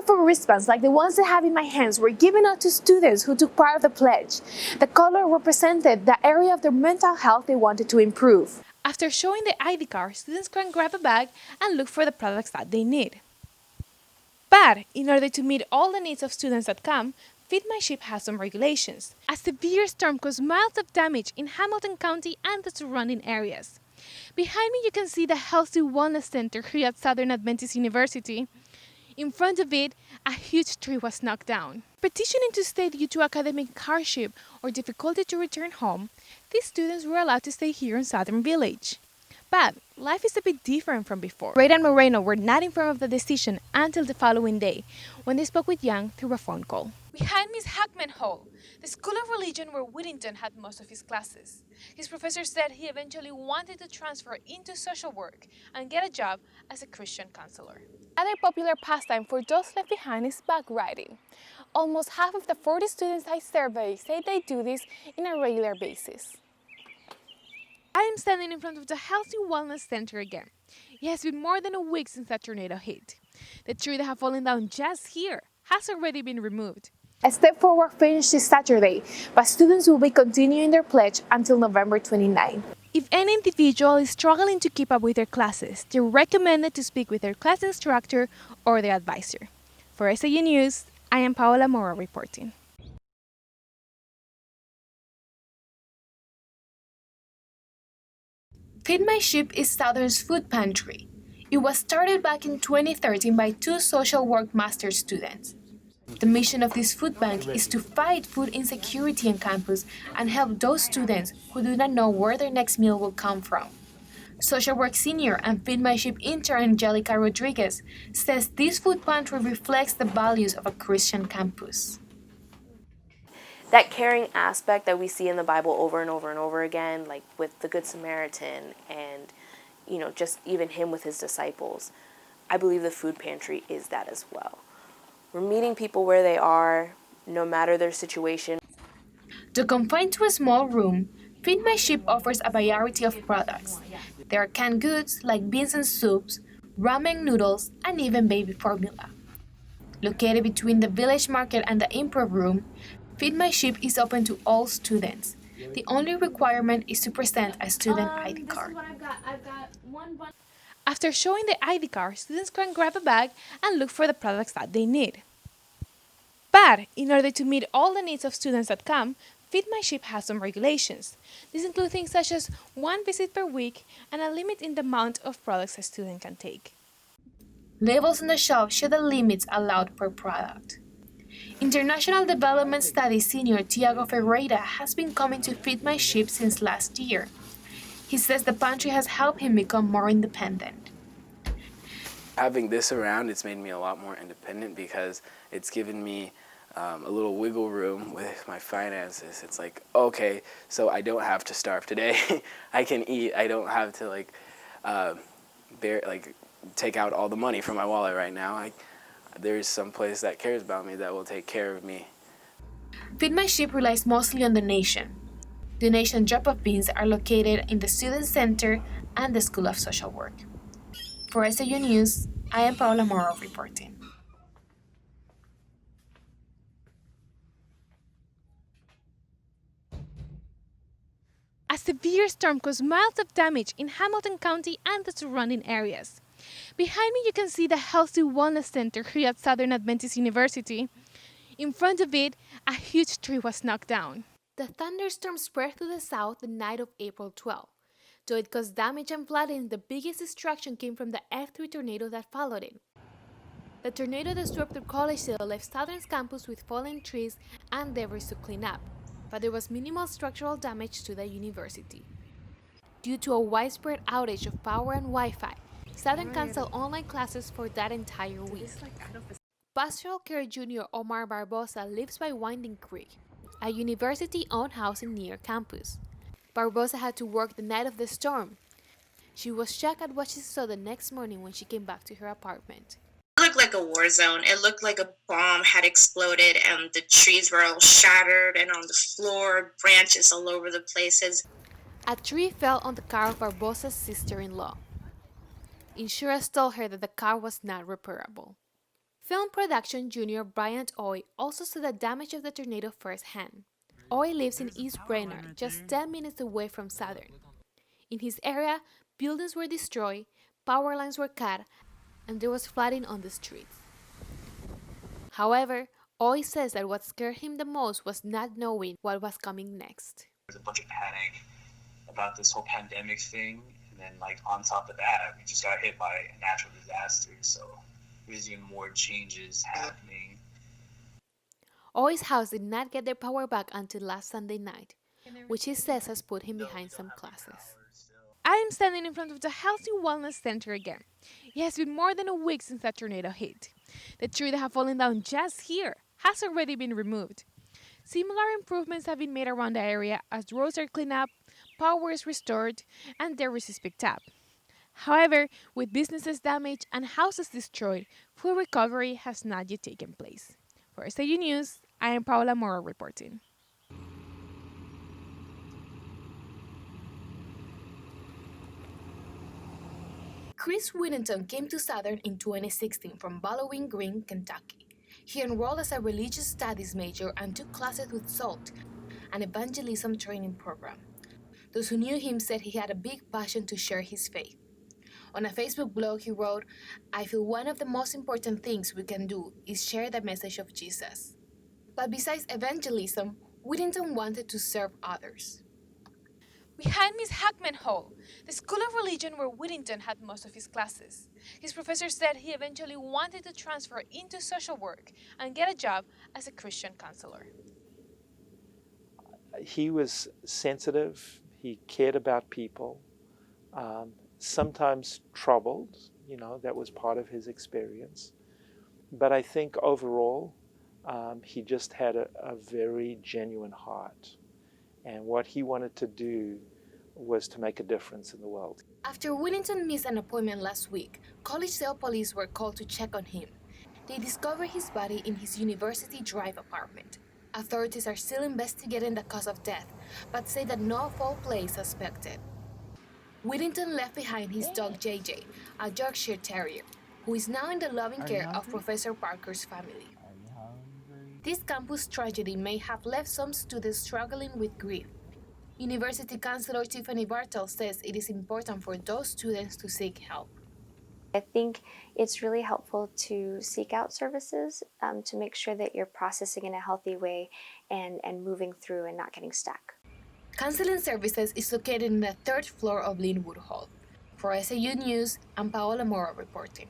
colorful wristbands like the ones I have in my hands were given out to students who took part of the pledge. The color represented the area of their mental health they wanted to improve. After showing the ID card, students can grab a bag and look for the products that they need. But in order to meet all the needs of students that come, Feed My Sheep has some regulations. A severe storm caused miles of damage in Hamilton County and the surrounding areas. Behind me you can see the Healthy Wellness Center here at Southern Adventist University. In front of it, a huge tree was knocked down. Petitioning to stay due to academic hardship or difficulty to return home, these students were allowed to stay here in Southern Village. But life is a bit different from before. Ray and Moreno were not informed of the decision until the following day, when they spoke with Young through a phone call. Behind me is Hackman Hall, the School of Religion where Whittington had most of his classes. His professor said he eventually wanted to transfer into social work and get a job as a Christian counselor. Another popular pastime for those left behind is bag riding. Almost half of the 40 students I surveyed say they do this on a regular basis. I am standing in front of the Healthy Wellness Center again. It has been more than a week since that tornado hit. The tree that had fallen down just here has already been removed. A step forward finished this Saturday, but students will be continuing their pledge until November 29. If any individual is struggling to keep up with their classes, they're recommended to speak with their class instructor or their advisor. For SAU News, I am Paola Mora reporting. Feed My Sheep is Southern's food pantry. It was started back in 2013 by two social work master's students. The mission of this food bank is to fight food insecurity on campus and help those students who do not know where their next meal will come from. Social work senior and Feed My Sheep intern Angelica Rodriguez says this food pantry reflects the values of a Christian campus. That caring aspect that we see in the Bible over and over and over again, like with the Good Samaritan and, just even him with his disciples, I believe the food pantry is that as well. We're meeting people where they are, no matter their situation. Though confined to a small room, Feed My Sheep offers a variety of products. There are canned goods like beans and soups, ramen noodles, and even baby formula. Located between the Village Market and the Improv Room, Feed My Sheep is open to all students. The only requirement is to present a student ID card. After showing the ID card, students can grab a bag and look for the products that they need. But in order to meet all the needs of students that come, Feed My Sheep has some regulations. These include things such as 1 visit per week and a limit in the amount of products a student can take. Labels on the shelf show the limits allowed per product. International Development Studies senior Tiago Ferreira has been coming to Feed My Sheep since last year. He says the pantry has helped him become more independent. Having this around, it's made me a lot more independent because it's given me a little wiggle room with my finances. It's like, okay, so I don't have to starve today. I can eat. I don't have to take out all the money from my wallet right now. There's some place that cares about me that will take care of me. Feed My Sheep relies mostly on donation. Donation drop-off bins are located in the Student Center and the School of Social Work. For SAU News, I am Paola Mora reporting. A severe storm caused miles of damage in Hamilton County and the surrounding areas. Behind me you can see the Healthy Wellness Center here at Southern Adventist University. In front of it, a huge tree was knocked down. The thunderstorm spread to the south the night of April 12. Though it caused damage and flooding, the biggest destruction came from the F3 tornado that followed it. The tornado disrupted Collegedale left Southern's campus with fallen trees and debris to clean up, but there was minimal structural damage to the university. Due to a widespread outage of power and Wi-Fi, Southern canceled online classes for that entire week. Pastoral Care Junior Omar Barbosa lives by Winding Creek, a university-owned housing near campus. Barbosa had to work the night of the storm. She was shocked at what she saw the next morning when she came back to her apartment. It looked like a war zone. It looked like a bomb had exploded and the trees were all shattered and on the floor, branches all over the places. A tree fell on the car of Barbosa's sister-in-law. Insurance told her that the car was not repairable. Film production junior Bryant Oy also saw the damage of the tornado firsthand. Oy lives in East Brainerd, just 10 minutes away from Southern. In his area, buildings were destroyed, power lines were cut, and there was flooding on the streets. However, Oy says that what scared him the most was not knowing what was coming next. There's a bunch of panic about this whole pandemic thing, and then on top of that, we just got hit by a natural disaster, so there's even more changes happening. Oy's house did not get their power back until last Sunday night, which he says has put him behind some classes. I am standing in front of the Healthy Wellness Center again. It has been more than a week since that tornado hit. The tree that had fallen down just here has already been removed. Similar improvements have been made around the area as roads are cleaned up, power is restored, and debris is picked up. However, with businesses damaged and houses destroyed, full recovery has not yet taken place. For SAU News, I am Paola Mora reporting. Chris Whittington came to Southern in 2016 from Bowling Green, Kentucky. He enrolled as a religious studies major and took classes with SALT, an evangelism training program. Those who knew him said he had a big passion to share his faith. On a Facebook blog, he wrote, "I feel one of the most important things we can do is share the message of Jesus." But besides evangelism, Whittington wanted to serve others. Behind Miss Hackman Hall, the School of Religion where Whittington had most of his classes. His professor said he eventually wanted to transfer into social work and get a job as a Christian counselor. He was sensitive, he cared about people, sometimes troubled, that was part of his experience. But I think overall, he just had a very genuine heart. And what he wanted to do was to make a difference in the world. After Whittington missed an appointment last week, Collegedale police were called to check on him. They discovered his body in his University Drive apartment. Authorities are still investigating the cause of death, but say that no foul play is suspected. Whittington left behind his dog JJ, a Yorkshire Terrier, who is now in the loving care of Professor Parker's family. This campus tragedy may have left some students struggling with grief. University Counselor Tiffany Bartel says it is important for those students to seek help. I think it's really helpful to seek out services to make sure that you're processing in a healthy way and moving through and not getting stuck. Counseling Services is located in the 3rd floor of Linwood Hall. For SAU News, I'm Paola Mora reporting.